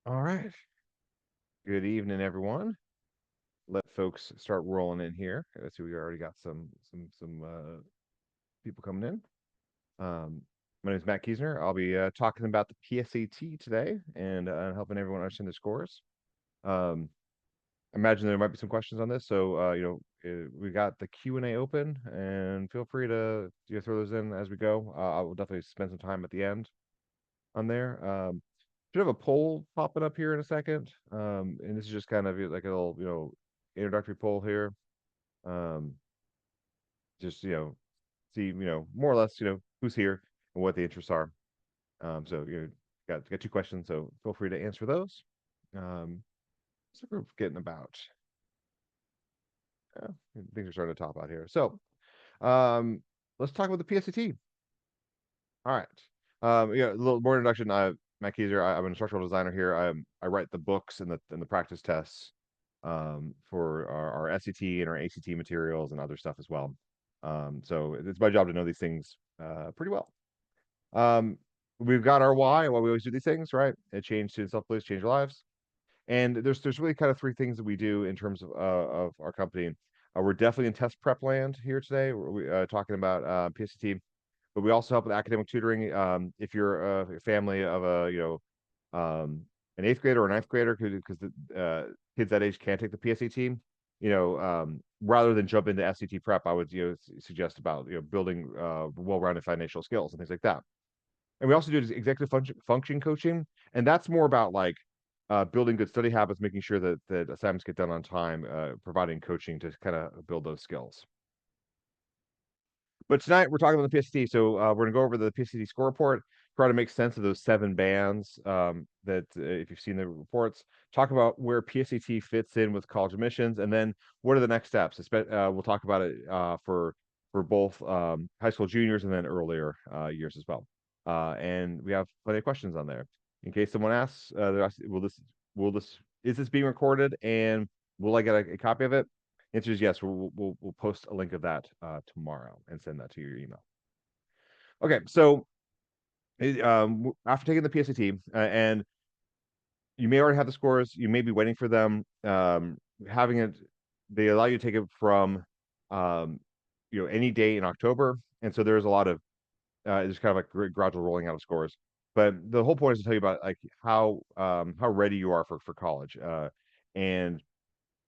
All right. Good evening, everyone. Let folks start rolling in here. I see we already got some people coming in. My name is Matt Kiesner. I'll be talking about the PSAT today and helping everyone understand the scores. Um, I imagine there might be some questions on this, so we got the Q&A open, and feel free to throw those in as we go. I will definitely spend some time at the end on there. Should have a poll popping up here in a second. And this is just kind of like a little, introductory poll here. Um, just, see, more or less, who's here and what the interests are. So got two questions, so feel free to answer those. So we're getting about uh, things are starting to top out here. So let's talk about the PSAT. All right. A little more introduction. Matt Kieser. I'm an instructional designer here. I write the books and the practice tests for our SAT and our ACT materials and other stuff as well. So it's my job to know these things pretty well. Um, we've got our why, why we always do these things, right? It changed student self-beliefs, change your lives. And there's really kind of three things that we do in terms of our company. We're definitely in test prep land here today. We're talking about PSAT, but we also help with academic tutoring. If you're a family of an eighth grader or a ninth grader, because the kids that age can't take the PSAT, rather than jump into SAT prep, I would suggest about building well-rounded financial skills and things like that. And we also do executive function coaching, and that's more about like building good study habits, making sure that assignments get done on time, providing coaching to kind of build those skills. But tonight we're talking about the PSAT, so we're gonna go over the PSAT score report, try to make sense of those 7 bands that if you've seen the reports, talk about where PSAT fits in with college admissions, and then what are the next steps. We'll talk about it for both high school juniors and then earlier years as well. And we have plenty of questions on there. In case someone asks, will this is this being recorded, and will I get a copy of it? Answer is yes. We'll post a link of that tomorrow and send that to your email. Okay, so after taking the PSAT, and you may already have the scores, you may be waiting for them. Having it, they allow you to take it from any day in October, and so there's a lot of there's kind of like gradual rolling out of scores. But the whole point is to tell you about like how ready you are for college, and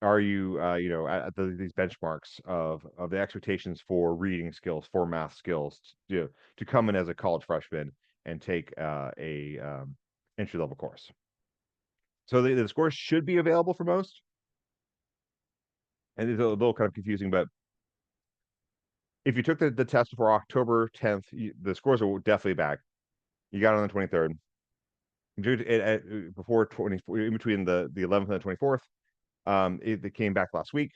are you at these benchmarks of the expectations for reading skills, for math skills to come in as a college freshman and take a entry level course. So the scores should be available for most, and it's a little kind of confusing, but if you took the test before October 10th, the scores are definitely back. You got it on the 23rd. Before 20, in between the 11th and the 24th, it came back last week.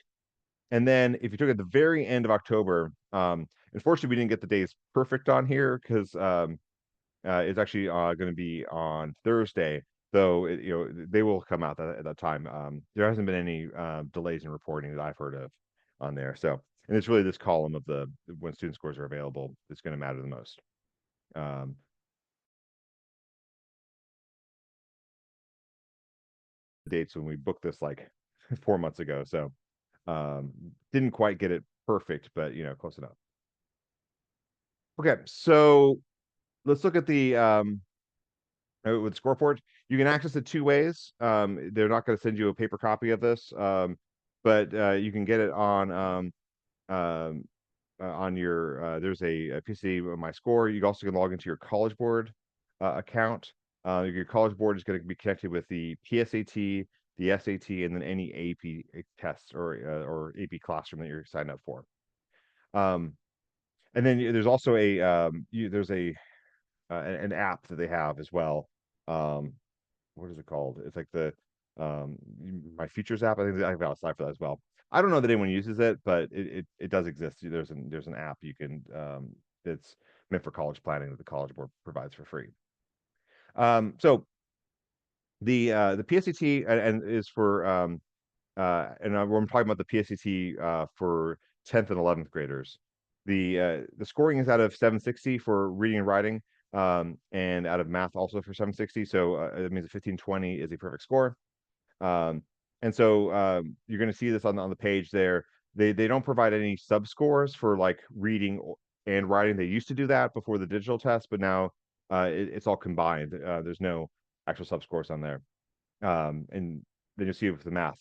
And then if you took it at the very end of October, unfortunately, we didn't get the days perfect on here because it's actually going to be on Thursday, though they will come out at that time. There hasn't been any delays in reporting that I've heard of on there. So, and it's really this column of the when student scores are available that's going to matter the most. Dates when we booked this like 4 months ago, so didn't quite get it perfect, but close enough. Okay, so let's look at the with Scoreport. You can access it 2 ways. They're not going to send you a paper copy of this, but you can get it on your there's a PC My Score. You also can log into your College Board account. Your College Board is going to be connected with the PSAT, the SAT, and then any AP tests or AP classroom that you're signed up for. And then there's also there's an app that they have as well. What is it called? It's like the My Futures app. I think I've got a slide for that as well. I don't know that anyone uses it, but it does exist. There's an app you can that's meant for college planning that the College Board provides for free. So the PSAT and is for and I'm talking about the PSAT for 10th and 11th graders. The scoring is out of 760 for reading and writing. and out of math also for 760. So it means a 1520 is a perfect score. Um, and so you're going to see this on the page there. They don't provide any sub scores for like reading and writing. They used to do that before the digital test, but now it's all combined. There's no actual sub scores on there. And then you'll see it with the math.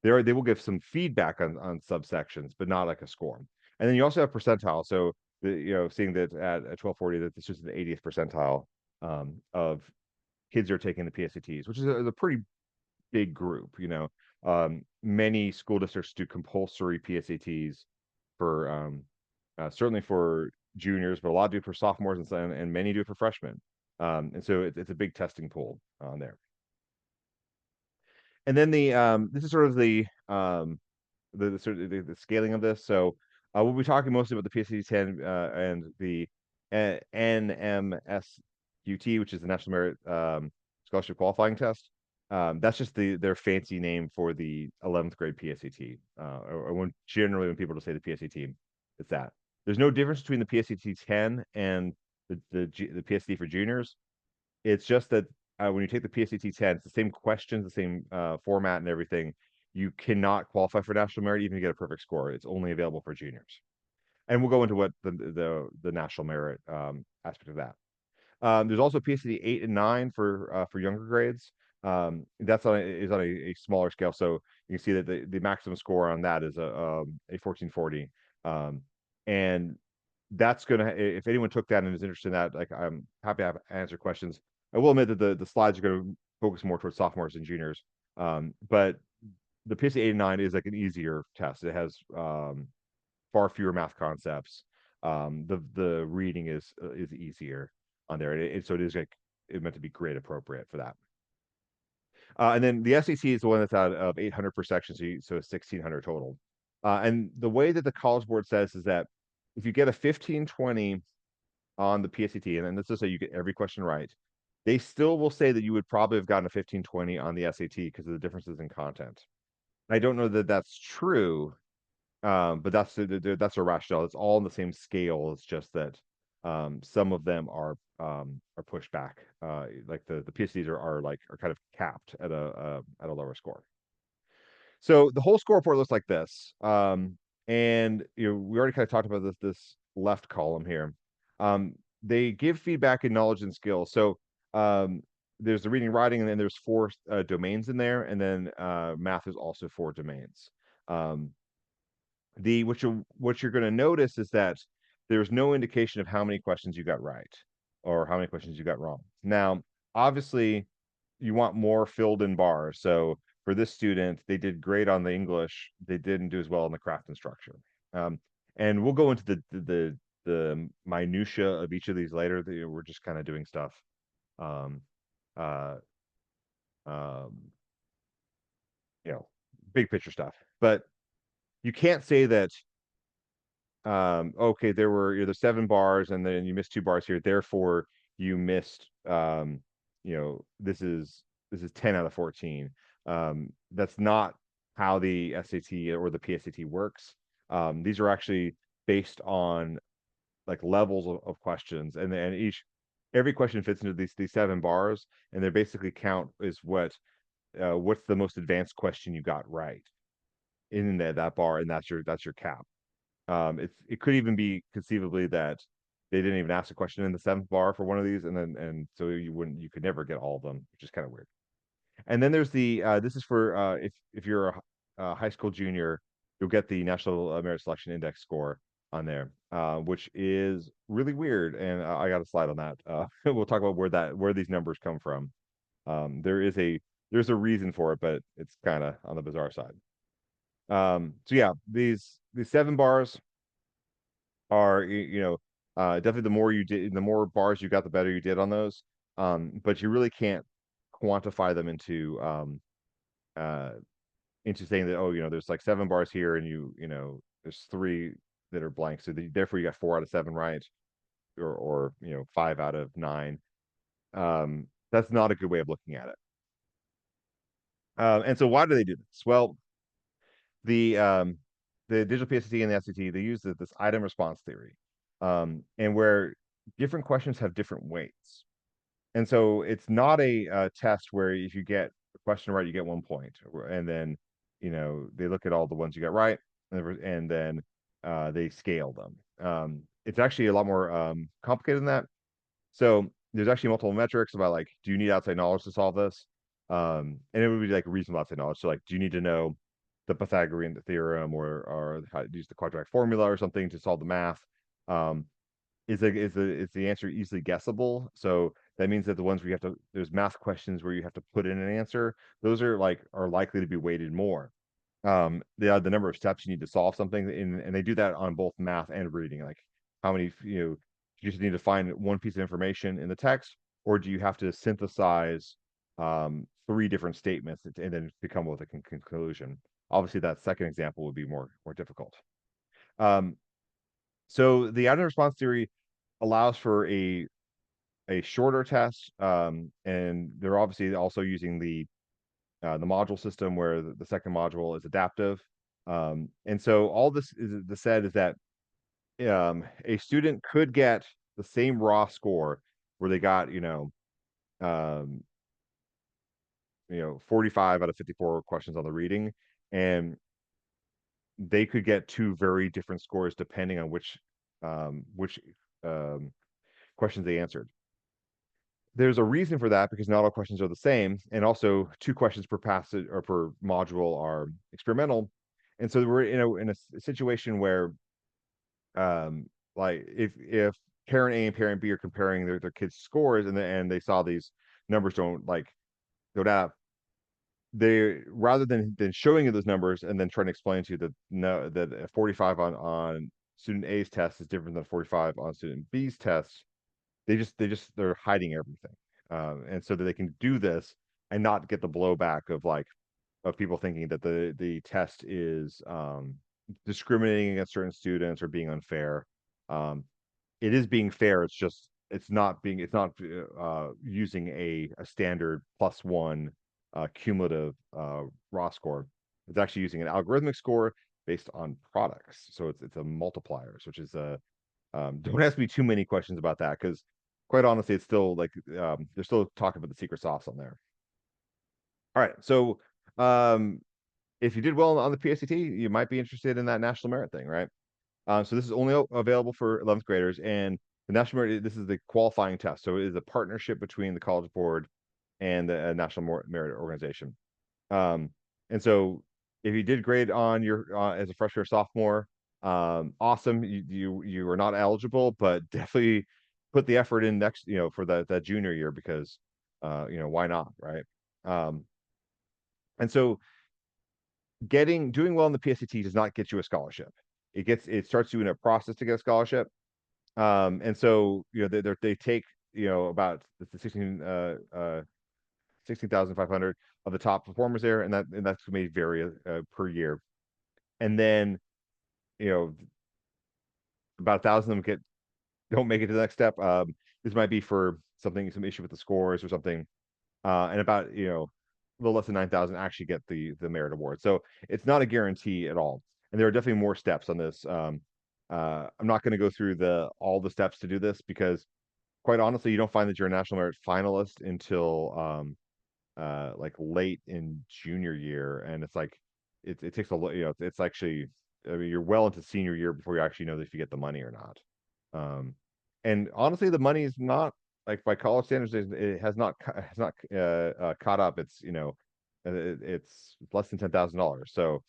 They will give some feedback on subsections, but not like a score. And then you also have percentile. So seeing that at 1240 that this is the 80th percentile of kids who are taking the PSATs, which is a pretty big group. Many school districts do compulsory PSATs for certainly for juniors, but a lot do it for sophomores and many do it for freshmen. And so it's a big testing pool on there. And then this is sort of the scaling of this. So we'll be talking mostly about the PSAT 10 and the NMSQT, which is the National Merit Scholarship Qualifying Test. That's just their fancy name for the 11th grade PSAT. Generally when people just say the PSAT, it's that. There's no difference between the PSAT 10 and the PSAT for juniors. It's just that when you take the PSAT 10, it's the same questions, the same format and everything. You cannot qualify for national merit even to get a perfect score. It's only available for juniors. And we'll go into what the national merit aspect of that. There's also PSAT 8 and 9 for younger grades. That's on a smaller scale. So you can see that the maximum score on that is a 1440. And that's gonna, if anyone took that and is interested in that, like I'm happy to answer questions. I will admit that the slides are going to focus more towards sophomores and juniors. But the PSAT 8 and 9 is like an easier test. It has far fewer math concepts. The reading is easier on there. So it is like it's meant to be grade appropriate for that. And then the SAT is the one that's out of 800 per section, so 1600 total. And the way that the College Board says is that if you get a 1520 on the PSAT, and then let's just say you get every question right, they still will say that you would probably have gotten a 1520 on the SAT because of the differences in content. I don't know that that's true, but that's a rationale. It's all on the same scale. It's just that some of them are pushed back. Like the PSATs are kind of capped at a lower score. So the whole score report looks like this. And we already kind of talked about this left column here. They give feedback in knowledge and skills. So there's the reading, writing, and then there's 4 domains in there, and then math is also 4 domains. What you're going to notice is that there's no indication of how many questions you got right or how many questions you got wrong. Now, obviously, you want more filled in bars. So for this student, they did great on the English. They didn't do as well on the craft instruction. And we'll go into the minutia of each of these later. We're just kind of doing stuff. Um, uh, um, big picture stuff. But you can't say that okay, there were the 7 bars and then you missed 2 bars here, therefore you missed this is 10 out of 14. That's not how the SAT or the PSAT works. These are actually based on like levels of questions, and every question fits into these 7 bars, and they basically count is what's the most advanced question you got right in that bar, and that's your cap. It could even be conceivably that they didn't even ask a question in the 7th bar for one of these, and so you could never get all of them, which is kind of weird. And then there's this is for if you're a high school junior, you'll get the National Merit Selection Index score on there, which is really weird, and I got a slide on that. We'll talk about where these numbers come from. There's a reason for it, but it's kind of on the bizarre side. So yeah, these 7 bars are definitely the more bars you got, the better you did on those. But you really can't quantify them into saying that there's like 7 bars here and there's 3 that are blank, so therefore you got 4 out of 7 right, or 5 out of 9. That's not a good way of looking at it. And so why do they do this? Well, the digital PSAT and the SAT, they use this item response theory, and where different questions have different weights. And so it's not a test where if you get a question right, you get 1 point, and then they look at all the ones you got right, and then they scale them. It's actually a lot more complicated than that. So there's actually multiple metrics about like, do you need outside knowledge to solve this? And it would be like reasonable outside knowledge. So like, do you need to know the Pythagorean theorem or how to use the quadratic formula or something to solve the math? Um, is the answer easily guessable? So that means that the ones where you have to, there's math questions where you have to put in an answer. Those are likely to be weighted more. The number of steps you need to solve something, and they do that on both math and reading. Like how many, you just need to find one piece of information in the text, or do you have to synthesize three different statements and then to come with a conclusion? Obviously, that second example would be more difficult. Um, so the item response theory allows for a shorter test, and they're obviously also using the module system where the second module is adaptive. And so all this is the said is that a student could get the same raw score where they got, 45 out of 54 questions on the reading, and they could get two very different scores depending on which um, questions they answered. There's a reason for that because not all questions are the same, and also two questions per passage or per module are experimental. And so we're in a situation where like if parent A and parent B are comparing their kids' scores, and they saw these numbers don't add up, they rather than showing you those numbers and then trying to explain to you that no, that a 45 on student A's test is different than 45 on student B's test, they're hiding everything, and so that they can do this and not get the blowback of people thinking that the test is discriminating against certain students or being unfair. Um, it is being fair. It's not using a standard +1 cumulative raw score. It's actually using an algorithmic score based on products. So it's a multipliers, which is a don't ask me too many questions about that because quite honestly, it's still like they're still talking about the secret sauce on there. All right, so um, if you did well on the PSAT, you might be interested in that national merit thing, right? So this is only available for 11th graders, and the national merit, this is the qualifying test. So it is a partnership between the College Board and the National Merit Organization. Um, and so if you did great on your as a freshman or sophomore, awesome. You are not eligible, but definitely put the effort in next, for that junior year because why not, right? Um, and so doing well in the PSAT does not get you a scholarship. It starts you in a process to get a scholarship. And so they take about the 16,500 of the top performers there, and that's may vary per year. And then you know about 1,000 of them don't make it to the next step. This might be for some issue with the scores or something, and about a little less than 9,000 actually get the merit award. So it's not a guarantee at all, and there are definitely more steps on this. I'm not going to go through all the steps to do this because quite honestly, you don't find that you're a national merit finalist until like late in junior year, and it's like it takes it's actually, I mean, you're well into senior year before you actually know if you get the money or not. Um and honestly, the money is not, like, by college standards, it has not caught up. It's less than $10,000. So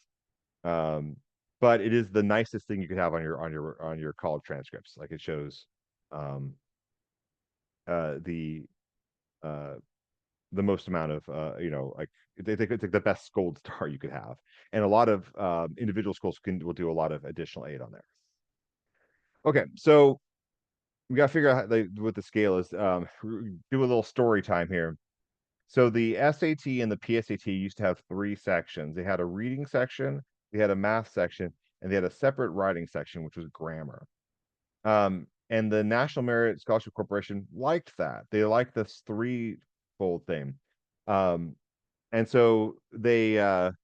but it is the nicest thing you could have on your college transcripts. Like, it shows um uh the uh the most amount of like, they think it's like the best gold star you could have, and a lot of individual schools will do a lot of additional aid on there. Okay, so we got to figure out what the scale is. Do a little story time here. So the SAT and the PSAT used to have three sections. They had a reading section, they had a math section, and they had a separate writing section, which was grammar. And the National Merit Scholarship Corporation liked that. They liked this threefold thing. Um, and so the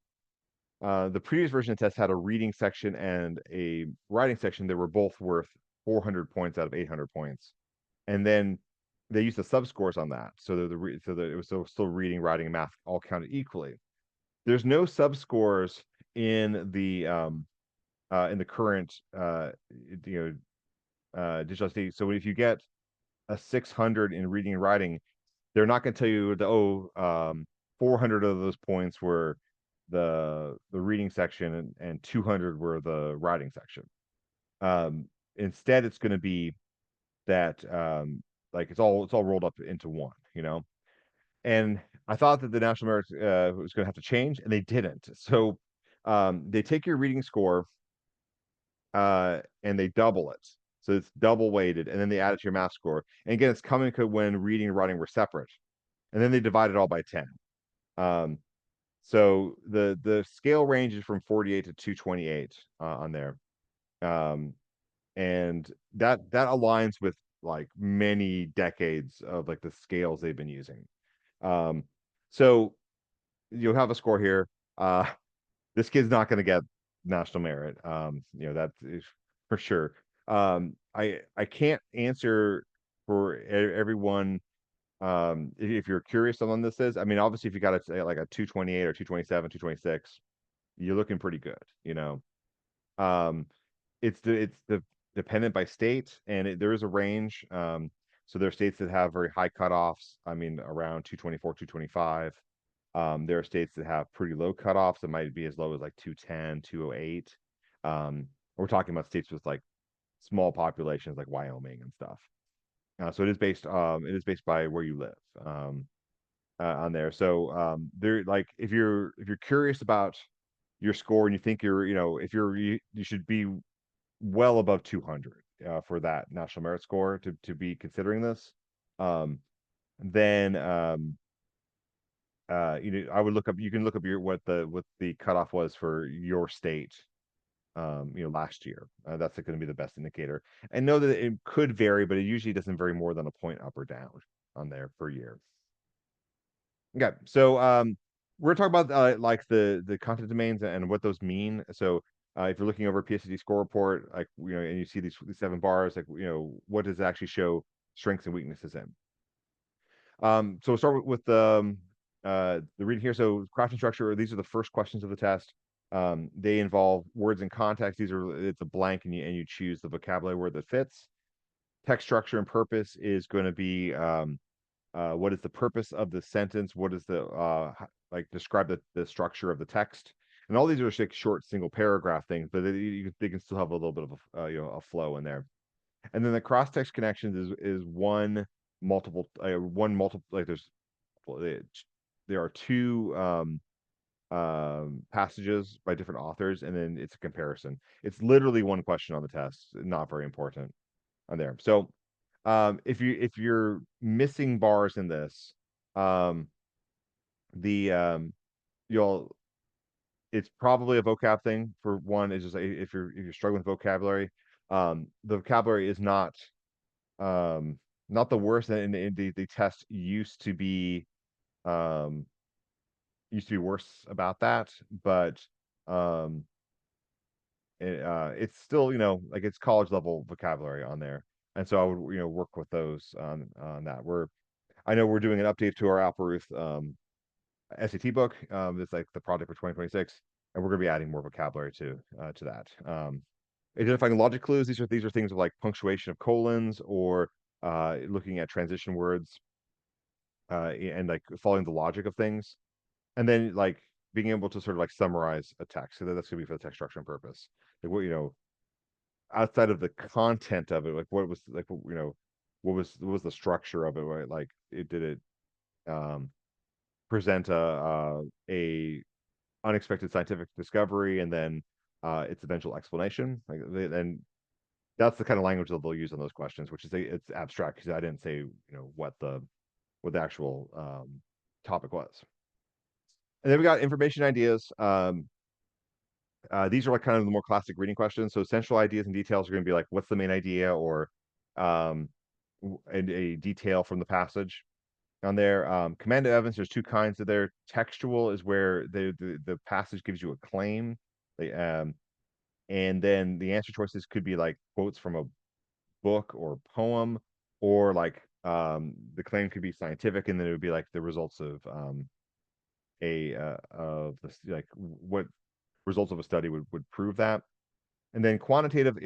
previous version of the test had a reading section and a writing section that were both worth 400 points out of 800 points. and then they use the subscores on that. So it was still reading, writing, and math all counted equally. There's no subscores in the current you digital state. So if you get a 600 in reading and writing, they're not going to tell you 400 of those points were the reading section, and 200 were the writing section. Instead, it's going to be that like it's all rolled up into one, And I thought that the national merit was going to have to change, and they didn't. So they take your reading score and they double it. So it's double weighted, and then they add it to your math score. And again, it's coming when reading and writing were separate, and then they divide it all by 10. Um, so the scale ranges from 48 to 228 on there, and that aligns with like many decades of like the scales they've been using. So you'll have a score here. This kid's not going to get national merit. That is for sure. I can't answer for everyone. If you're curious on this is, I mean, obviously, if you got like a 228 or 227, 226, you're looking pretty good. Um, it's the dependent by state, and there is a range. So there are states that have very high cutoffs. I mean, around 224, 225. There are states that have pretty low cutoffs that might be as low as like 210, 208. We're talking about states with like small populations like Wyoming and stuff. So it is based by where you live on there. So there, like if you're curious about your score and you think if you should be well above 200 for that national merit score to be considering this. Then I would look up. You can look up what the cutoff was for your state. Last year. That's going to be the best indicator. And know that it could vary, but it usually doesn't vary more than a point up or down on there per year. Okay, so we're talking about like the content domains and what those mean. So if you're looking over a PSAT score report, like and you see these 7 bars, like what does it actually show strengths and weaknesses in? So we'll start with the reading here. So craft and structure, these are the first questions of the test. They involve words in context. It's a blank, and you choose the vocabulary word that fits. Text structure and purpose is going to be what is the purpose of the sentence? What is like describe the structure of the text? And all these are like short single paragraph things, but they can still have a little bit of a flow in there. And then the cross text connections is one multiple like there are two passages by different authors, and then it's a comparison. It's literally one question on the test, not very important on there. So if you're missing bars in this, the you'll it's probably a vocab thing. For one, is just if you're struggling with vocabulary, the vocabulary is not the worst, and the test um used to be worse about that, but um it's still like it's college level vocabulary on there, and so I would work with those on that. I know we're doing an update to our Alperuth SAT book. It's like the project for 2026, and we're going to be adding more vocabulary to that. Identifying logic clues. These are things like punctuation of colons, or looking at transition words, and like following the logic of things, and then like being able to sort of like summarize a text. So that's going to be for the text structure and purpose. Like outside of the content of it, like what was like what was the structure of it, right? Like did it present a unexpected scientific discovery, and then its eventual explanation, and that's the kind of language that they'll use on those questions, which is it's abstract, because I didn't say what the actual topic was. And then we got information ideas. These are like kind of the more classic reading questions. So central ideas and details are going to be like, what's the main idea, or and a detail from the passage on there. Command of evidence, there's two kinds of there. Textual is where the passage gives you a claim. And then the answer choices could be like quotes from a book or poem. or like the claim could be scientific, and then it would be like the results of this, like what results of a study would prove that. And then quantitative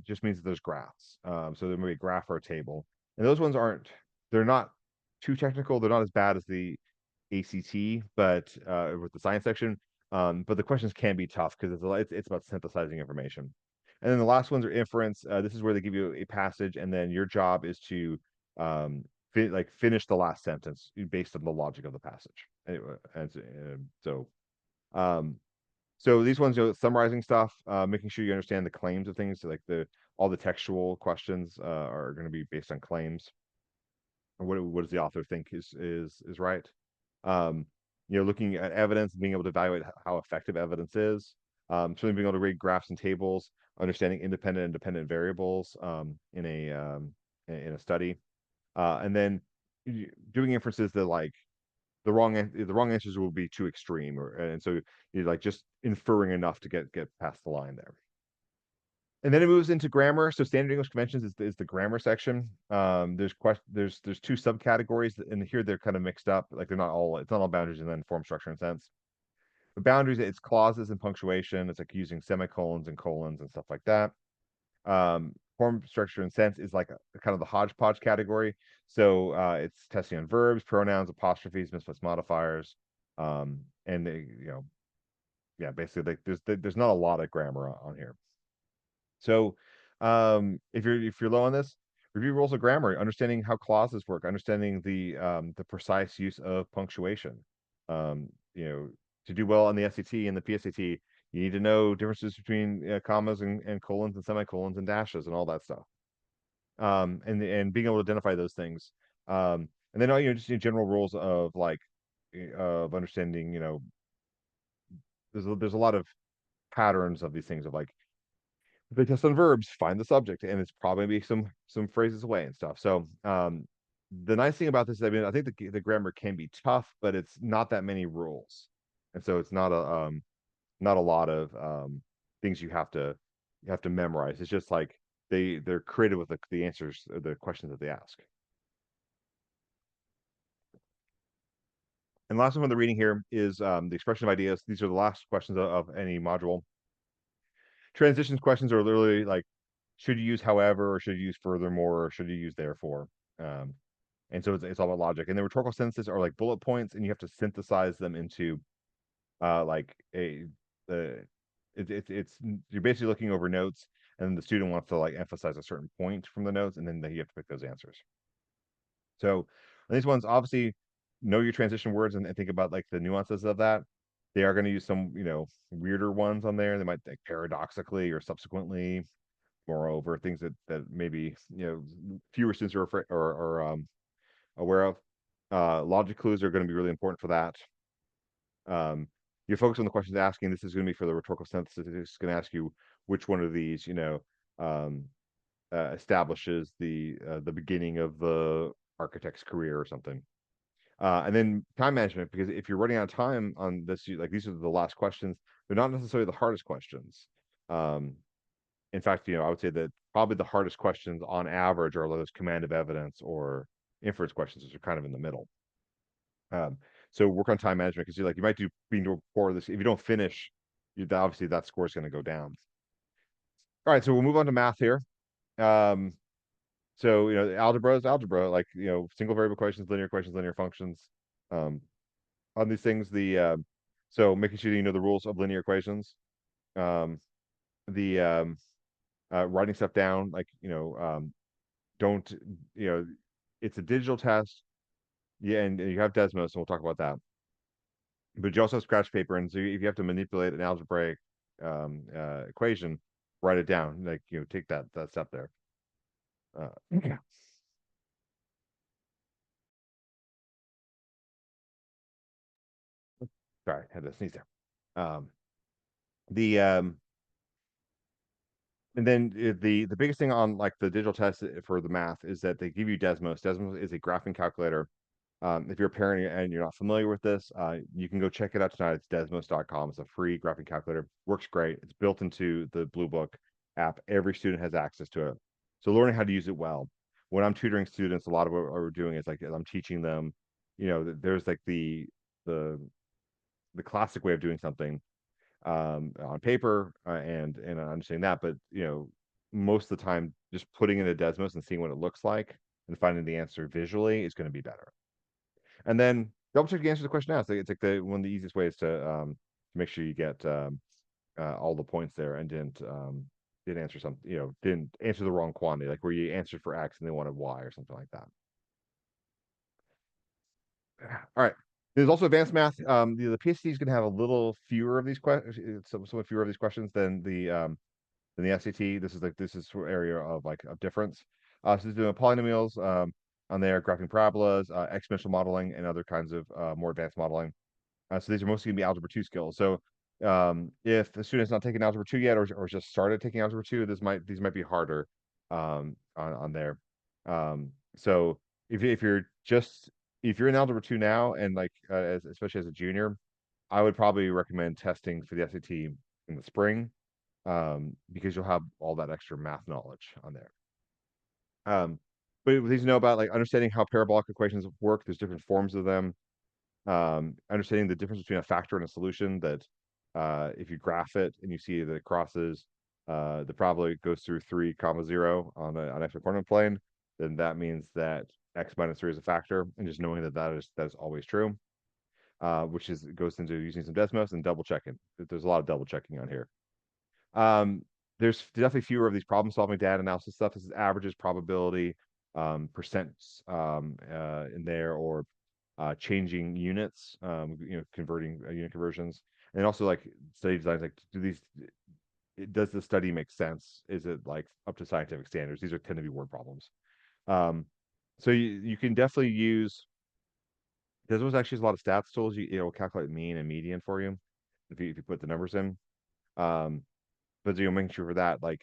just means that there's graphs. So there may be a graph or a table, and those ones they're not too technical. They're not as bad as the ACT, but with the science section. But the questions can be tough because it's about synthesizing information. And then the last ones are inference. This is where they give you a passage, and then your job is to um, finish the last sentence based on the logic of the passage. Anyway, um, so these ones, summarizing stuff, making sure you understand the claims of things, like all the textual questions are going to be based on claims. Or what does the author think is right? Um, looking at evidence and being able to evaluate how effective evidence is. Certainly being able to read graphs and tables, understanding independent and dependent variables in a study, and then doing inferences that like the wrong answers will be too extreme, and so you're like just inferring enough to get past the line there. And then it moves into grammar. So standard English conventions is the grammar section. There's two subcategories, and here they're kind of mixed up. Like it's not all boundaries and then form, structure, and sense. The boundaries, it's clauses and punctuation. It's like using semicolons and colons and stuff like that. Form, structure, and sense is like kind of the hodgepodge category. So it's testing on verbs, pronouns, apostrophes, misplaced modifiers, and yeah, basically like there's not a lot of grammar on here. So if you're low on this, review rules of grammar, understanding how clauses work, understanding the precise use of punctuation. Um, to do well on the SAT and the PSAT, you need to know differences between commas and colons and semicolons and dashes and all that stuff. And being able to identify those things. And then just general rules of like of understanding, there's a lot of patterns of these things of like if they test on verbs, find the subject, and it's probably be some phrases away and stuff. So the nice thing about this is, I mean, I think the grammar can be tough, but it's not that many rules, and so it's not a lot of things you have to memorize. It's just like they're creative with the answers, the questions that they ask. And last one from the reading here is the expression of ideas. These are the last questions of any module. Transitions questions are literally like, should you use however, or should you use furthermore, or should you use therefore? And so it's all about logic. And the rhetorical sentences are like bullet points, and you have to synthesize them into like it's you're basically looking over notes, and the student wants to like emphasize a certain point from the notes, and then you have to pick those answers. So these ones, obviously, know your transition words and think about like the nuances of that. They are going to use some weirder ones on there. They might like paradoxically or subsequently, moreover, things that maybe fewer students are aware of. Logic clues are going to be really important for that. You focus on the questions asking. This is going to be for the rhetorical synthesis. It's going to ask you which one of these establishes the beginning of the architect's career or something. And then time management, because if you're running out of time on this, like these are the last questions. They're not necessarily the hardest questions. In fact, I would say that probably the hardest questions on average are those command of evidence or inference questions, which are kind of in the middle. So work on time management, because you might do being to report this. If you don't finish, obviously that score is going to go down. All right, so we'll move on to math here. So algebra is algebra, like single variable equations, linear functions. On these things, so making sure that you know the rules of linear equations. The writing stuff down, like don't it's a digital test. Yeah, and you have Desmos, and we'll talk about that. But you also have scratch paper, and so if you have to manipulate an algebraic equation, write it down. Like take that step there. Yeah. Sorry, had to sneeze there. The And then the biggest thing on like the digital test for the math is that they give you Desmos. Desmos is a graphing calculator. If you're a parent and you're not familiar with this, you can go check it out tonight. It's desmos.com. It's a free graphing calculator. Works great. It's built into the Blue Book app. Every student has access to it. So learning how to use it well. when I'm tutoring students, a lot of what we're doing is like I'm teaching them, there's like the the classic way of doing something on paper and understanding that, but most of the time, just putting in a Desmos and seeing what it looks like and finding the answer visually is going to be better. And then double check the answer to the question asked. It's like the one of the easiest ways to make sure you get all the points there and didn't answer something, didn't answer the wrong quantity, like where you answered for X and they wanted Y or something like that. All right. There's also advanced math. The PhD is going to have a little fewer of these questions, somewhat fewer of these questions than the SAT. This is for area of of difference. So it's doing polynomials on there, graphing parabolas, exponential modeling, and other kinds of more advanced modeling. So these are mostly going to be algebra 2 skills. So if the student's not taking algebra 2 yet, or just started taking algebra 2, these might be harder on there. So if you're in algebra 2 now and especially as a junior, I would probably recommend testing for the SAT in the spring because you'll have all that extra math knowledge on there. But please know about like understanding how parabolic equations work. There's different forms of them. Understanding the difference between a factor and a solution, that if you graph it and you see that it crosses the probability goes through 3, 0 on an x coordinate plane, then that means that x minus 3 is a factor, and just knowing that that is always true, which goes into using some Desmos and double checking. There's a lot of double checking on here. There's definitely fewer of these problem solving data analysis stuff. This is averages, probability, percents in there, or changing units, converting unit conversions, and also like study designs. Like, does the study make sense? Is it like up to scientific standards? These tend to be word problems. So you can definitely use. There's actually a lot of stats tools. It'll calculate mean and median for you if you put the numbers in. But making sure for that, like,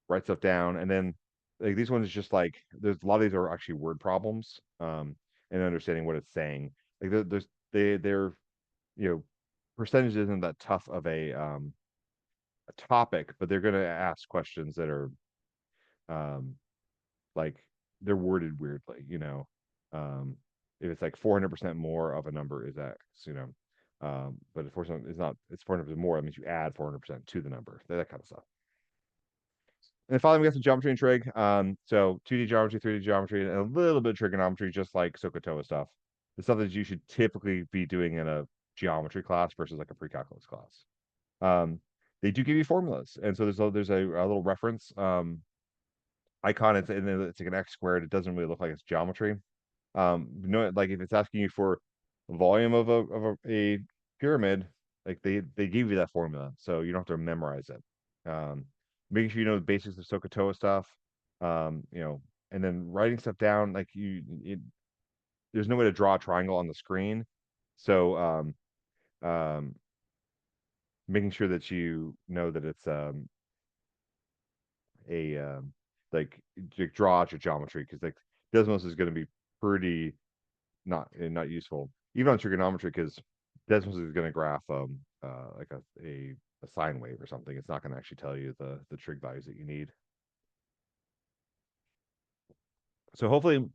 write stuff down, and then like these ones is just like there's a lot of these are actually word problems, and understanding what it's saying. Like they're percentage isn't that tough of a topic, but they're gonna ask questions that are um like they're worded weirdly, if it's like 400% more of a number is X, but if 400% is not, it's 400% more, that means you add 400% to the number, that kind of stuff. And finally, we got some geometry and trig. So 2D geometry, 3D geometry, and a little bit of trigonometry, just like SOHCAHTOA stuff. The stuff that you should typically be doing in a geometry class versus like a pre-calculus class. They do give you formulas, and so there's a little reference icon. It's like an x squared. It doesn't really look like it's geometry. Like if it's asking you for volume of a pyramid, like they give you that formula, so you don't have to memorize it. Making sure you know the basics of SOHCAHTOA stuff, and then writing stuff down. Like there's no way to draw a triangle on the screen, so making sure that you know that it's a like draw out your geometry, because like Desmos is going to be pretty not useful even on trigonometry, because Desmos is going to graph like a sine wave or something. It's not going to actually tell you the trig values that you need. So hopefully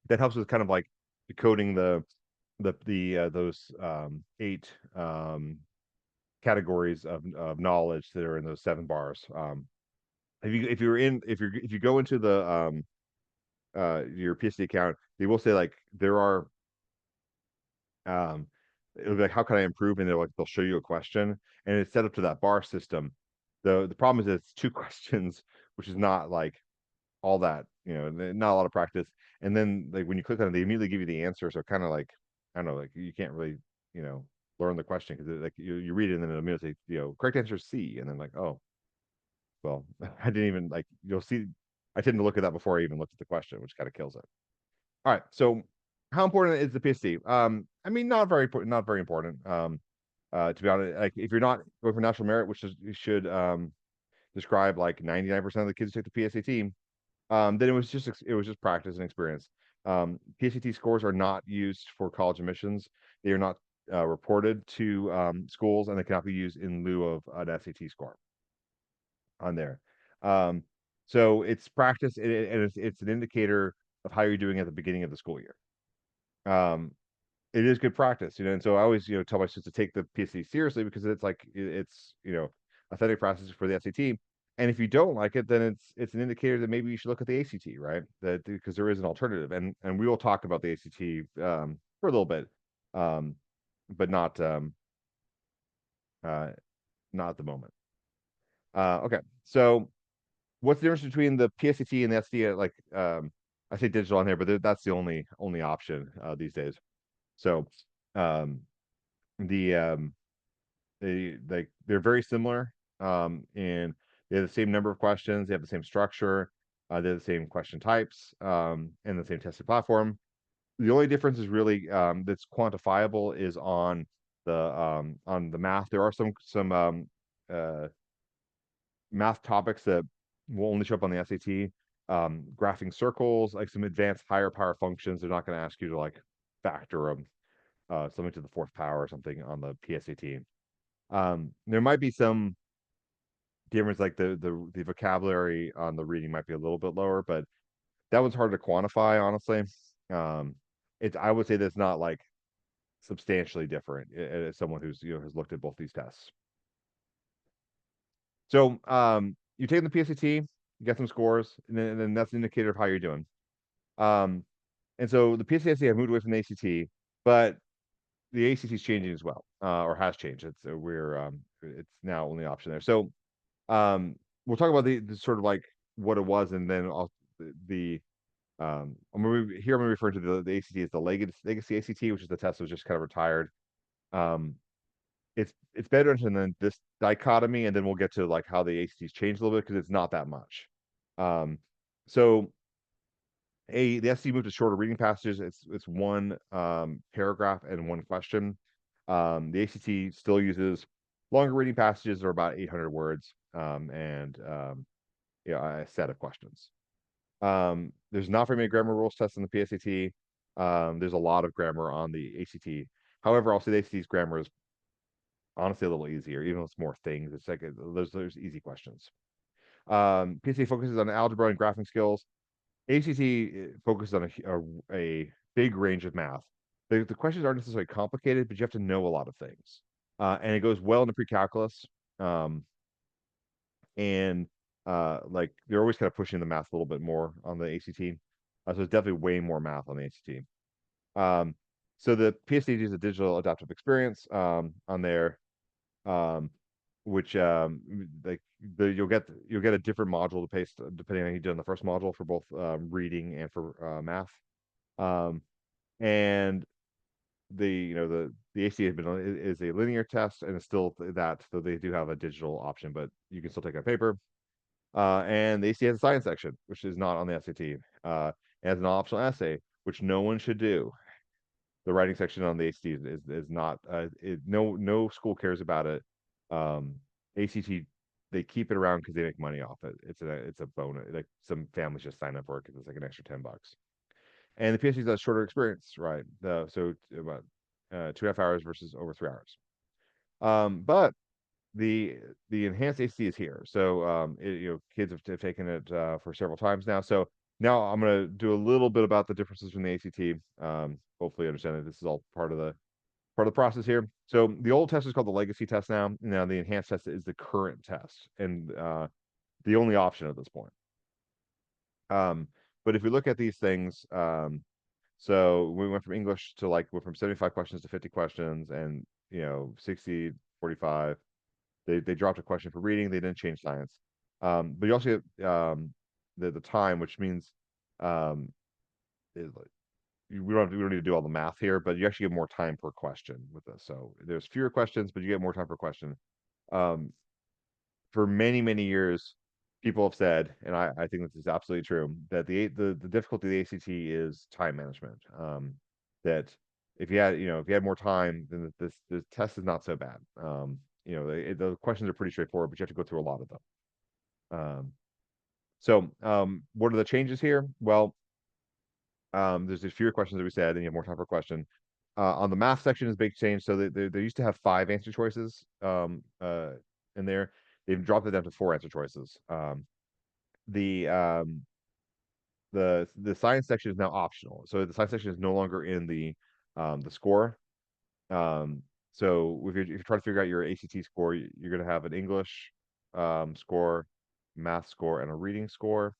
that helps with kind of like decoding those 8 categories of knowledge that are in those 7 bars. If you go into the your PSD account, they will say like there are it'll be like, how can I improve? And they'll show you a question, and it's set up to that bar system. The problem is that it's 2 questions, which is not like all that, not a lot of practice. And then like when you click on it, they immediately give you the answer. So kind of like, I don't know, like you can't really, learn the question, because like you read it and then it'll immediately say, correct answer is C. And then like, oh, well, I didn't even like, you'll see, I tend to look at that before I even looked at the question, which kind of kills it. All right. So how important is the PSD? I mean, not very important. To be honest, like if you're not going for national merit, which is, you should describe like 99% of the kids who take the PSAT, then it was just practice and experience. PSAT scores are not used for college admissions. They are not reported to schools, and they cannot be used in lieu of an SAT score on there. So it's practice, and it's an indicator of how you're doing at the beginning of the school year. It is good practice, and so I always, tell my students to take the PSAT seriously because it's like it's authentic practice for the SAT. And if you don't like it, then it's an indicator that maybe you should look at the ACT, right? That because there is an alternative, and we will talk about the ACT for a little bit, um, but uh, not at the moment. Okay, so what's the difference between the PSAT and the SD? Like I say digital on here, but that's the only option these days. So um, the they're very similar, and they have the same number of questions, they have the same structure, they have the same question types, and the same testing platform. The only difference is really that's quantifiable is on the math. There are some uh, math topics that will only show up on the SAT. Graphing circles, like some advanced higher power functions, they're not going to ask you to like factor something to the fourth power or something on the PSAT. There might be some difference, like the vocabulary on the reading might be a little bit lower, but that one's hard to quantify, honestly. I would say that's not like substantially different as someone who's has looked at both these tests. So you take the PSAT, you get some scores, and then that's an indicator of how you're doing. And so the PSAT have moved away from the ACT, but the ACT is changing as well, or has changed. It's now only option there. So we'll talk about the sort of like what it was, and then I'm gonna refer to the ACT as the legacy ACT, which is the test that was just kind of retired. Um, it's better than this dichotomy, and then we'll get to like how the ACTs changed a little bit because it's not that much. So the SC moved to shorter reading passages. It's one paragraph and one question. The ACT still uses longer reading passages, or about 800 words, and a set of questions. There's not very many grammar rules tests in the PSAT. There's a lot of grammar on the ACT. However, I'll say the ACT's grammar is honestly a little easier, even though it's more things. It's like there's easy questions. PSAT focuses on algebra and graphing skills. ACT focuses on a big range of math. The questions aren't necessarily complicated, but you have to know a lot of things. And it goes well into pre-calculus. Um, and like they're always kind of pushing the math a little bit more on the ACT. So there's definitely way more math on the ACT. So the PSAT is a digital adaptive experience on there, which like you'll get a different module to paste depending on how you did on the first module for both reading and for math. And the ACT has been is a linear test, and it's still that, so they do have a digital option, but you can still take on paper. And the ACT has a science section, which is not on the SAT. It has an optional essay, which no one should do. The writing section on the ACT is not. No school cares about it. ACT, they keep it around because they make money off it. It's a bonus. Like some families just sign up for it because it's like an extra $10. And the PhD is a shorter experience, right? So about 2.5 hours versus over 3 hours. But the enhanced ACT is here. So kids have taken it for several times now. So now I'm going to do a little bit about the differences from the ACT. Hopefully you understand that this is all part of the process here. So the old test is called the legacy test now. Now the enhanced test is the current test, and the only option at this point. But if we look at these things, so we went from English to went from 75 questions to 50 questions, and 60, 45. They dropped a question for reading. They didn't change science. But you also get the time, which means we don't need to do all the math here, but you actually get more time per question with this. So there's fewer questions, but you get more time per question. For many, many years, people have said, and I think this is absolutely true, that the difficulty of the ACT is time management. That if you had more time, then this test is not so bad. The questions are pretty straightforward, but you have to go through a lot of them. What are the changes here? Well, there's fewer questions that we said, and you have more time per question. On the math section is a big change. So they used to have 5 answer choices in there. They've dropped it down to 4 answer choices. the the science section is now optional. So the science section is no longer in the score. Um, so if you're trying to figure out your ACT score, you're going to have an English score, math score, and a reading score,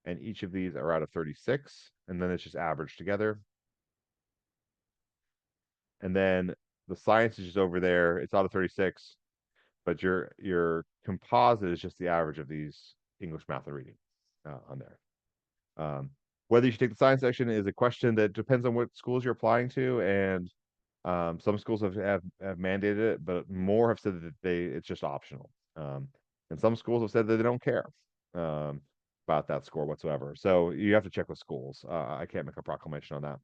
and each of these are out of 36, and then it's just averaged together. And then the science is just over there. It's out of 36, but your composite is just the average of these English, math, and reading on there. Whether you should take the science section is a question that depends on what schools you're applying to, and some schools have mandated it, but more have said that it's just optional. And some schools have said that they don't care um, about that score whatsoever. So you have to check with schools. I can't make a proclamation on that,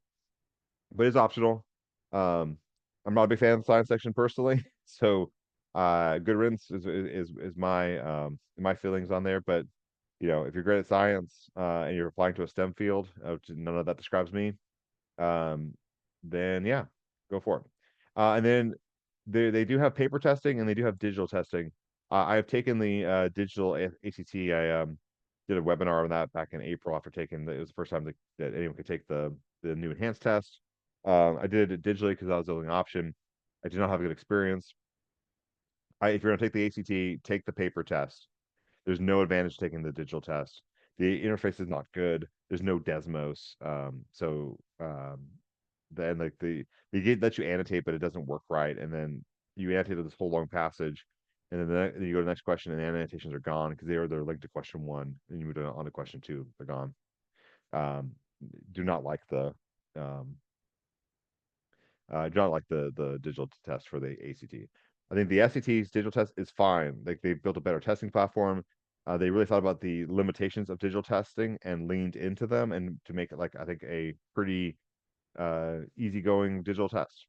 but it's optional. Um, I'm not a big fan of the science section personally, so good riddance is my feelings on there. But if you're great at science and you're applying to a STEM field, which none of that describes me, um, then yeah, go for it. And then they do have paper testing and they do have digital testing. I have taken the digital ACT. I did a webinar on that back in April after taking it was the first time that anyone could take the new enhanced test. I did it digitally because that was the only option. I did not have a good experience. If you're going to take the ACT, take the paper test. There's no advantage taking the digital test. The interface is not good. There's no Desmos. Then like the gate lets you annotate, but it doesn't work right. And then you annotate this whole long passage, and then you go to the next question, and the annotations are gone because they're linked to question one, and you move on to question two. They're gone. Um, do not like the um, do not like the digital test for the ACT. I think the SAT's digital test is fine. Like they've built a better testing platform. They really thought about the limitations of digital testing and leaned into them and to make it like I think a pretty easygoing digital test.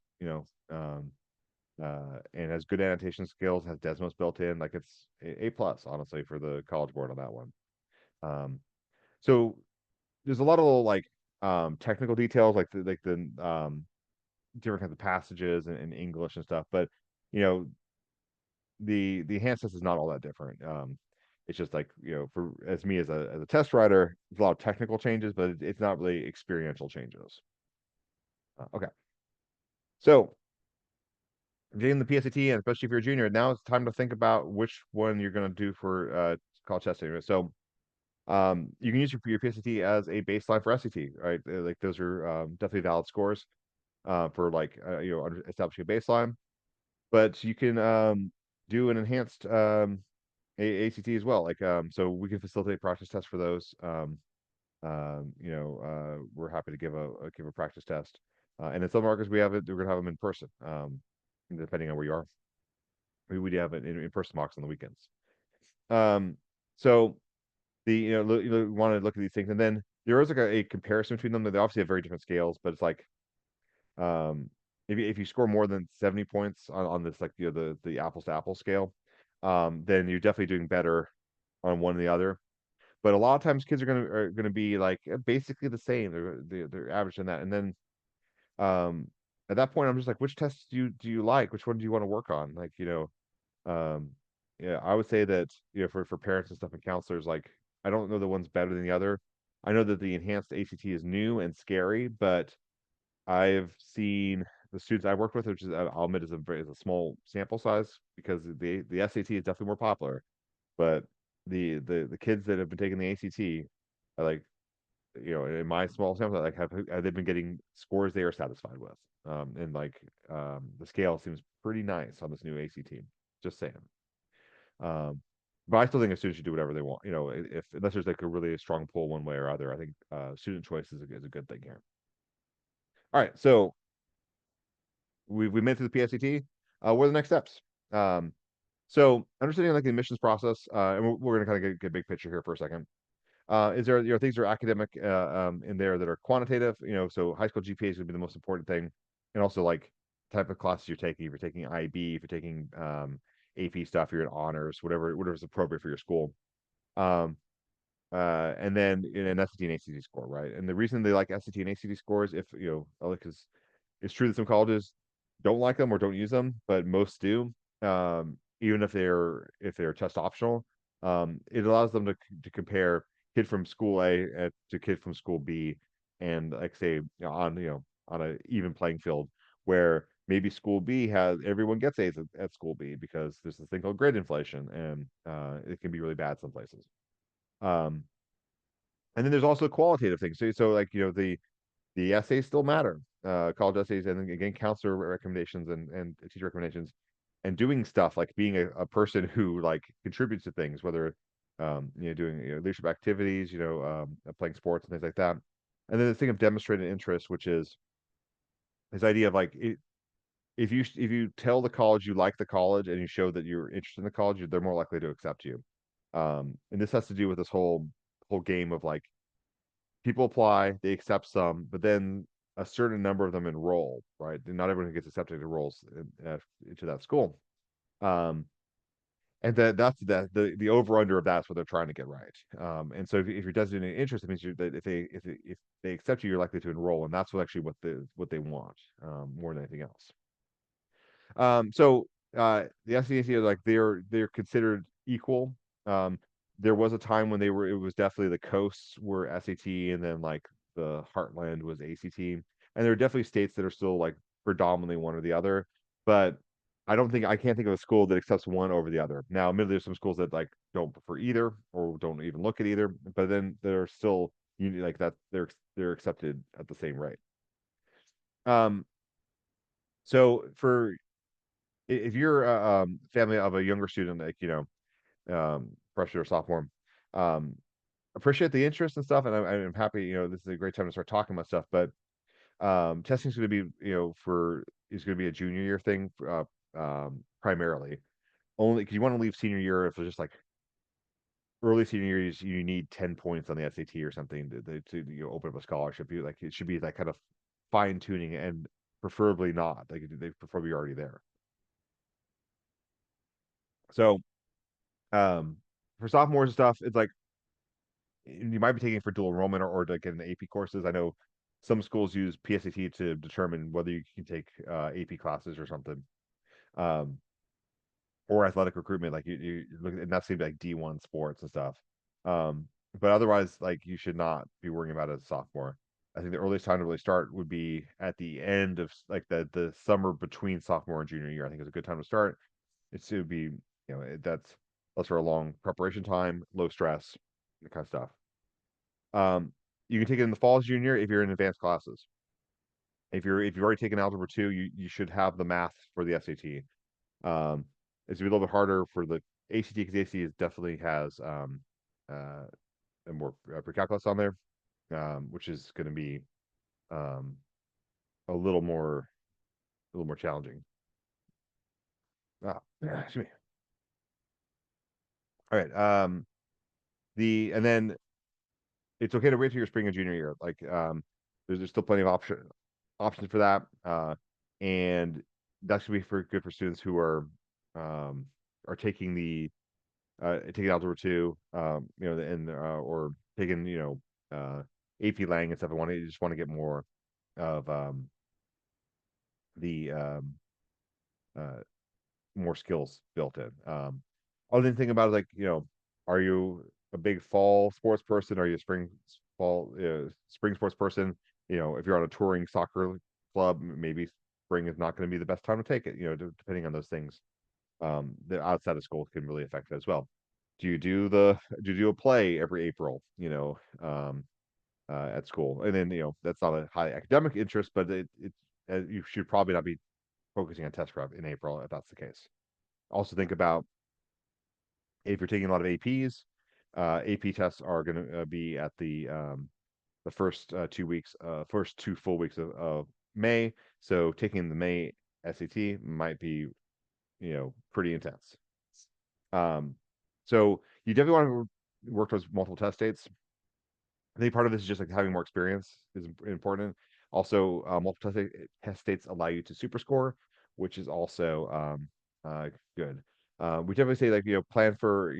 And has good annotation skills, has Desmos built in. Like it's A plus, honestly, for the College Board on that one. So there's a lot of little like technical details, like the different kinds of passages in English and stuff. But you know, the enhanced test is not all that different. It's just like for as me as a test writer, there's a lot of technical changes, but it's not really experiential changes. Okay, so getting the PSAT, and especially if you're a junior, now it's time to think about which one you're going to do for college testing. So you can use your PSAT as a baseline for SAT, right? Like those are definitely valid scores for like establishing a baseline. But you can do an enhanced ACT as well. Like so we can facilitate practice tests for those. We're happy to give a practice test. And in some markets we're gonna have them in person, depending on where you are. We do have it in person mocks on the weekends. So we want to look at these things, and then there is like a comparison between them. They obviously have very different scales, but it's like if you score more than 70 points on this like the apples to apples scale, then you're definitely doing better on one or the other. But a lot of times kids are gonna be like basically the same. They're average in that, and then at that point I'm just like, which tests do you like? Which one do you want to work on? Like yeah, I would say that for parents and stuff and counselors, like I don't know the one's better than the other. I know that the enhanced ACT is new and scary, but I've seen the students I worked with, which is I'll admit is a small sample size because the SAT is definitely more popular, but the kids that have been taking the ACT are like in my small sample like have they been getting scores they are satisfied with, and like the scale seems pretty nice on this new ACT. Just saying. But I still think students should do whatever they want. If unless there's like a really strong pull one way or other, I think student choice is a good thing here. All right, so we made it through the PSAT. What are the next steps? So understanding like the admissions process, and we're gonna kind of get a big picture here for a second. Is there things that are academic in there that are quantitative? So high school GPA is gonna be the most important thing, and also like type of classes you're taking. If you're taking IB, if you're taking AP stuff, you're in honors, whatever's appropriate for your school. And then in an SAT and ACT score, right? And the reason they like SAT and ACT scores, if because it's true that some colleges don't like them or don't use them, but most do. Even if they're test optional, it allows them to compare kid from school A to kid from school B, and like say on a even playing field where maybe school B has everyone gets A's at school B because there's this thing called grade inflation, and it can be really bad some places. Um, and then there's also qualitative things. So like the essays still matter. College essays, and then again, counselor recommendations and teacher recommendations, and doing stuff like being a person who like contributes to things, whether doing leadership activities, playing sports and things like that. And then the thing of demonstrated interest, which is this idea of like if you tell the college you like the college and you show that you're interested in the college, they're more likely to accept you. And this has to do with this whole game of like people apply, they accept some, but then a certain number of them enroll, right? And not everyone who gets accepted enrolls into that school. Um, and that's the over under of that's what they're trying to get right. And so if you're designated interest, it means that if they accept you, you're likely to enroll, and that's actually what they want more than anything else. So the SAT are like they're considered equal. Um, there was a time when it was definitely the coasts were SAT, and then like the heartland was ACT, and there are definitely states that are still like predominantly one or the other. But I can't think of a school that accepts one over the other. Now, admittedly, there's some schools that like don't prefer either or don't even look at either, but then they're still like that they're accepted at the same rate. Um, so for if you're a family of a younger student, like freshman or sophomore, um, appreciate the interest and stuff, and I'm happy. This is a great time to start talking about stuff. But testing is going to be, is going to be a junior year thing, primarily. Only because you want to leave senior year if it's just like early senior years, you need 10 points on the SAT or something to open up a scholarship. Like it should be that kind of fine tuning, and preferably not. Like they prefer be already there. So for sophomores and stuff, it's like you might be taking it for dual enrollment or to get into AP courses. I know some schools use PSAT to determine whether you can take AP classes or something, um, or athletic recruitment. Like you look, and that's gonna be like D1 sports and stuff. Um, but otherwise, like you should not be worrying about it as a sophomore. I think the earliest time to really start would be at the end of like the summer between sophomore and junior year. I think is a good time to start. It would be that's for a long preparation time, low stress, that kind of stuff. You can take it in the fall as junior if you're in advanced classes. If you've already taken algebra 2, you should have the math for the SAT. Um, it's a little bit harder for the ACT because ACT definitely has uh, a more pre-calculus on there, which is going to be um, a little more challenging. Excuse me. All right. And then it's okay to wait till your spring and junior year. Like there's still plenty of options for that. And that's gonna be good for students who um are taking algebra 2, and or taking, AP Lang and stuff. Just want to get more of the uh more skills built in. Other thing about it, like, are you a big fall sports person? Are you a spring sports person? If you're on a touring soccer club, maybe spring is not going to be the best time to take it, depending on those things. The outside of school can really affect it as well. Do you do a play every April, at school? And then, that's not a high academic interest, but you should probably not be focusing on test prep in April if that's the case. Also think about if you're taking a lot of APs, AP tests are going to be at the first 2 full weeks of May. So taking the May SAT might be, pretty intense. Um, so you definitely want to work towards multiple test dates. I think part of this is just like having more experience is important. Also, multiple test dates allow you to super score, which is also good. We definitely say like plan for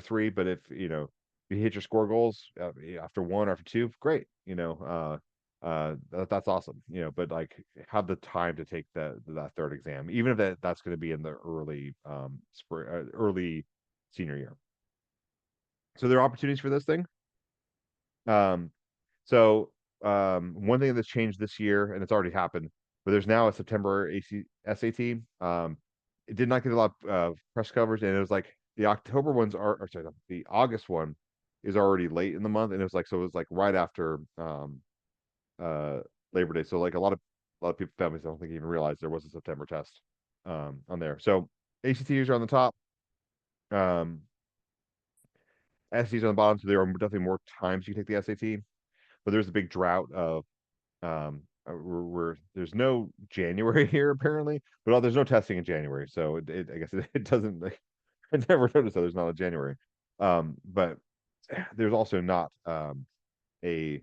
3, but if you hit your score goals after 1 or after 2, great. That's awesome. But like have the time to take that third exam, even if that's going to be in the early senior year. So there are opportunities for this thing. Um, so one thing that's changed this year, and it's already happened, but there's now a September SAT. It did not get a lot of press coverage, and it was like the October ones are, or sorry, the August one is already late in the month, and it was like, so it was like right after uh Labor Day. So like a lot of people, families, I don't think even realized there was a September test on there. So ACTs are on the top, um SATs are on the bottom, so there are definitely more times you can take the SAT, but there's a big drought of there's no January here apparently, but there's no testing in January, so I guess it doesn't like, I never noticed that there's not a January. But there's also not a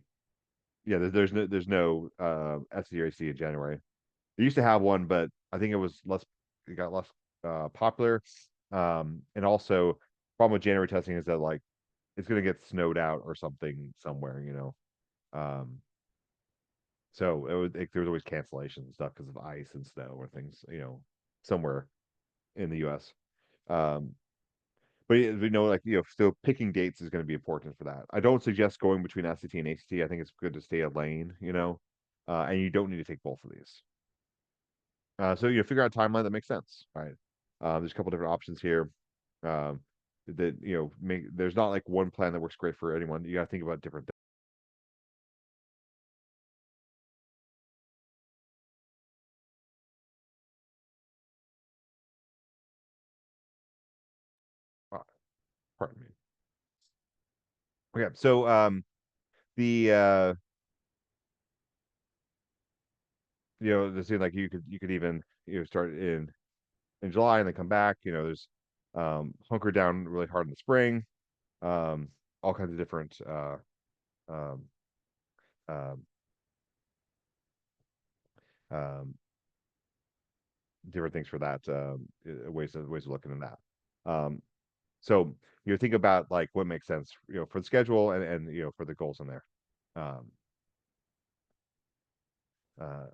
yeah, there's no SC or AC in January. They used to have one, but I think it got less popular. And also problem with January testing is that like it's gonna get snowed out or something somewhere, you know. Um, so there was always cancellations and stuff because of ice and snow or things, you know, somewhere in the U.S. Um, but we know, like, you know, so picking dates is going to be important for that. I don't suggest going between SAT and ACT. I think it's good to stay a lane, you know, and you don't need to take both of these. So you figure out a timeline that makes sense, right? There's a couple different options here. Um, that you know, there's not like one plan that works great for anyone. You got to think about different things. Uh, Pardon me. Okay, so the you know, the scene like you could even start in July and then come back. You know, there's hunker down really hard in the spring. Um, all kinds of different um, um, um, different things for that. Ways of looking at that. So you think about like what makes sense, you know, for the schedule and you know for the goals in there. Um, all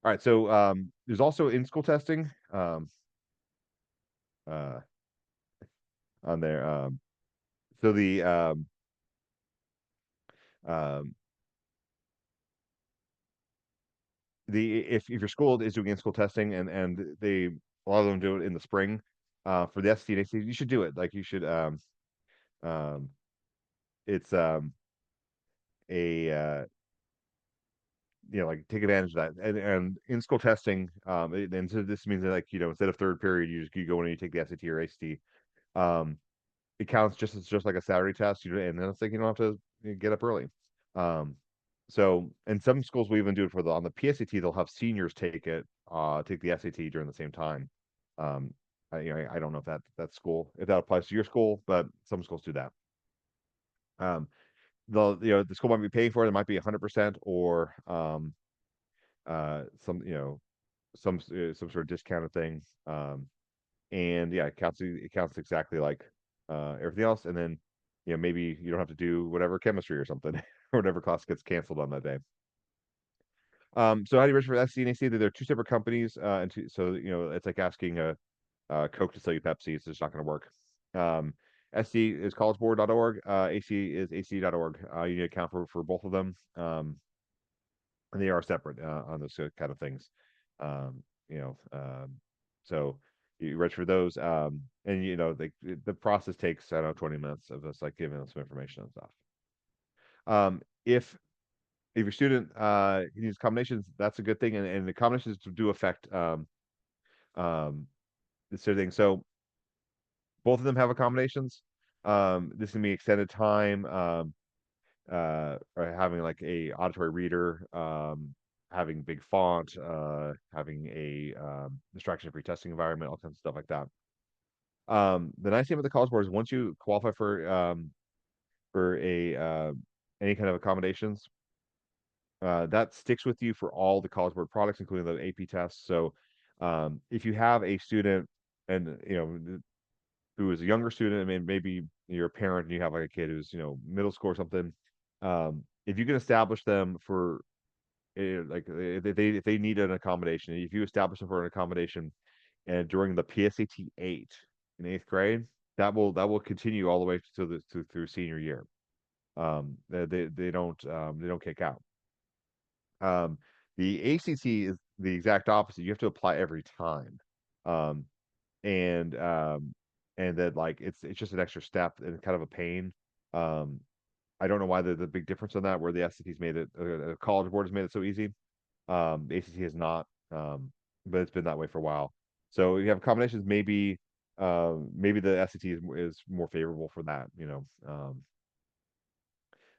right, so there's also in school testing uh, on there. So um, if your school is doing in school testing and they a lot of them do it in the spring for the ST and ACT, you should do it. Like you should um, it's a you know, like take advantage of that and in school testing and so this means that like you know instead of third period you go in and you take the SAT or ACT. It counts just like a Saturday test, and then it's like you don't have to get up early. Um, so and some schools will even do it for the on the PSAT. They'll have seniors take the SAT during the same time. I don't know if that school if that applies to your school, but some schools do that. Um, the school might be paying for it. It might be 100% or some some sort of discounted thing. And yeah, it counts exactly like everything else. And then maybe you don't have to do whatever chemistry or something or whatever class gets canceled on that day. So how do you register for SC and AC? They're two separate companies, so it's like asking Coke to sell you Pepsi. It's just not going to work. SC is collegeboard.org. AC is ac.org. You need to account for both of them, and they are separate on those kind of things. Um, you know, so you register for those, and the process takes I don't know 20 minutes of us like giving them some information and stuff. If your student needs combinations, that's a good thing, and the combinations do affect um, this sort of thing. So both of them have accommodations. This can be extended time, or having like a auditory reader, having big font, having a distraction-free testing environment, all kinds of stuff like that. The nice thing about the College Board is once you qualify for a any kind of accommodations, that sticks with you for all the College Board products, including the AP tests. So if you have a student and who is a younger student, I mean maybe you're a parent and you have like a kid who's middle school or something, if you can establish them for like if they need an accommodation, if you establish them for an accommodation and during the PSAT 8 in 8th grade, that will continue all the way through senior year. They don't kick out. Um, the ACT is the exact opposite. You have to apply every time. Um, and that like it's just an extra step and kind of a pain. Um, I don't know why the big difference on that, where the SAT's made it, the College Board has made it so easy. The ACT has not, but it's been that way for a while. So you have combinations. Maybe the SAT is more favorable for that.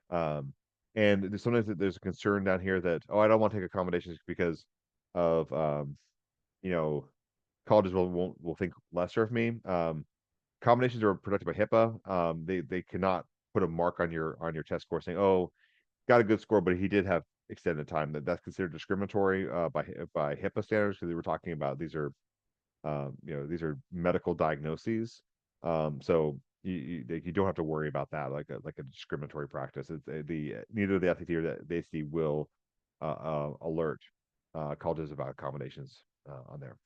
Um, and sometimes there's a concern down here that, oh, I don't want to take accommodations because of you know colleges will think lesser of me. Combinations are protected by HIPAA. They cannot put a mark on your test score saying, oh, got a good score, but he did have extended time. That's considered discriminatory by HIPAA standards, because we were talking about these are medical diagnoses. So you don't have to worry about that like a discriminatory practice. It's the neither the FCT or the ACT will alert colleges about accommodations on there.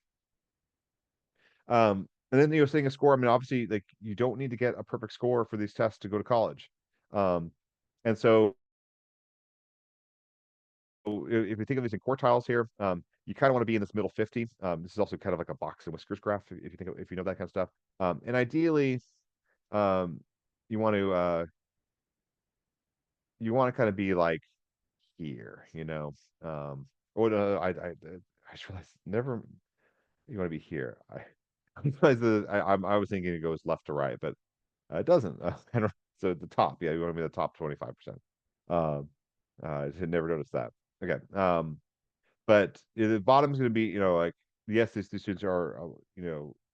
And then saying a score. I mean, obviously, like you don't need to get a perfect score for these tests to go to college. Um, and so if you think of these in quartiles here, you kind of want to be in this middle 50. This is also kind of like a box and whiskers graph if if you know that kind of stuff. And ideally, um, you want to uh, you want to kind of be like here, you know. Or I just realized never you want to be here. I was thinking it goes left to right, but it doesn't. I don't. So at the top, yeah, you want to be the top 25%. Um, I had never noticed that. Okay. But the bottom is going to be, like, yes, these students are,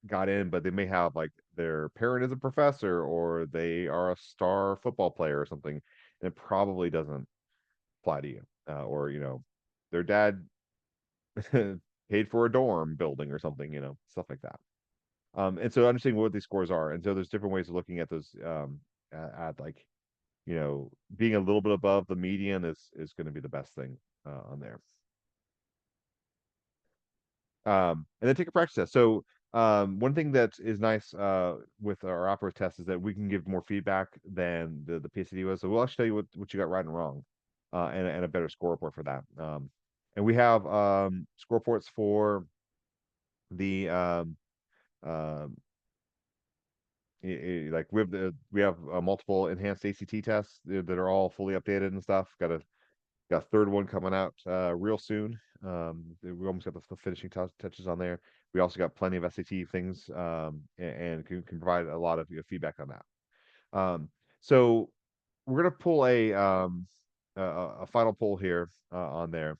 got in, but they may have like their parent is a professor or they are a star football player or something, and it probably doesn't apply to you. Or, their dad paid for a dorm building or something, stuff like that. And so understanding what these scores are. And so there's different ways of looking at those, at like, being a little bit above the median is going to be the best thing on there. And then take a practice test. So one thing that is nice with our operative test is that we can give more feedback than the PSAT was. So we'll actually tell you what you got right and wrong, and a better score report for that. And we have score reports for the um, like we have multiple enhanced ACT tests that are all fully updated and stuff. Got a third one coming out real soon. We almost got the finishing touches on there. We also got plenty of SAT things, and can provide a lot of feedback on that. So we're gonna pull a final poll here on there,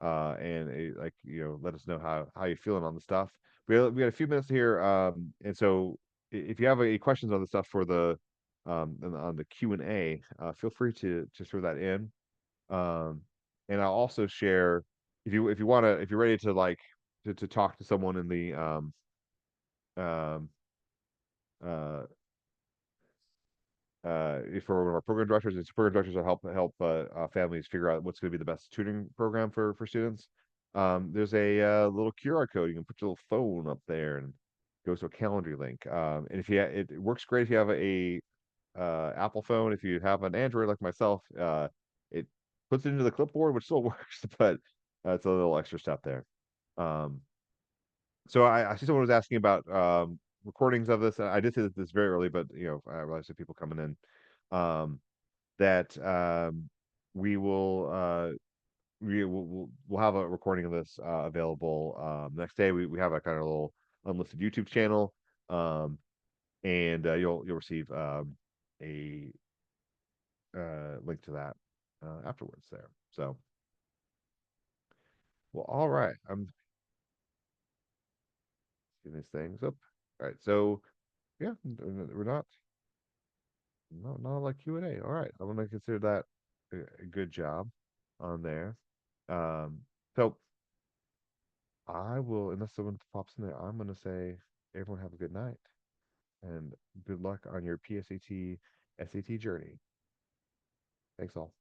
and like let us know how you're feeling on the stuff. We got a few minutes here, and so if you have any questions on the stuff for the on the Q&A, feel free to throw that in. And I'll also share if you're ready to like to talk to someone in the um uh for one of our program directors. It's program directors that help families figure out what's going to be the best tutoring program for students. There's a little QR code. You can put your little phone up there and goes to a Calendly link. And if it works great if you have a Apple phone. If you have an Android like myself, it puts it into the clipboard, which still works, but it's a little extra step there. Um, so I see someone was asking about recordings of this. I did say this very early, but I realized that people coming in, that we will we'll have a recording of this available next day. We have a kind of little unlisted YouTube channel, and you'll receive a link to that afterwards there. So, well, all right. I'm getting these things up. All right. So, yeah, we're not like Q&A. All right. I'm gonna consider that a good job on there. Um, so I will, unless someone pops in there, I'm gonna say everyone have a good night and good luck on your PSAT SAT journey. Thanks all.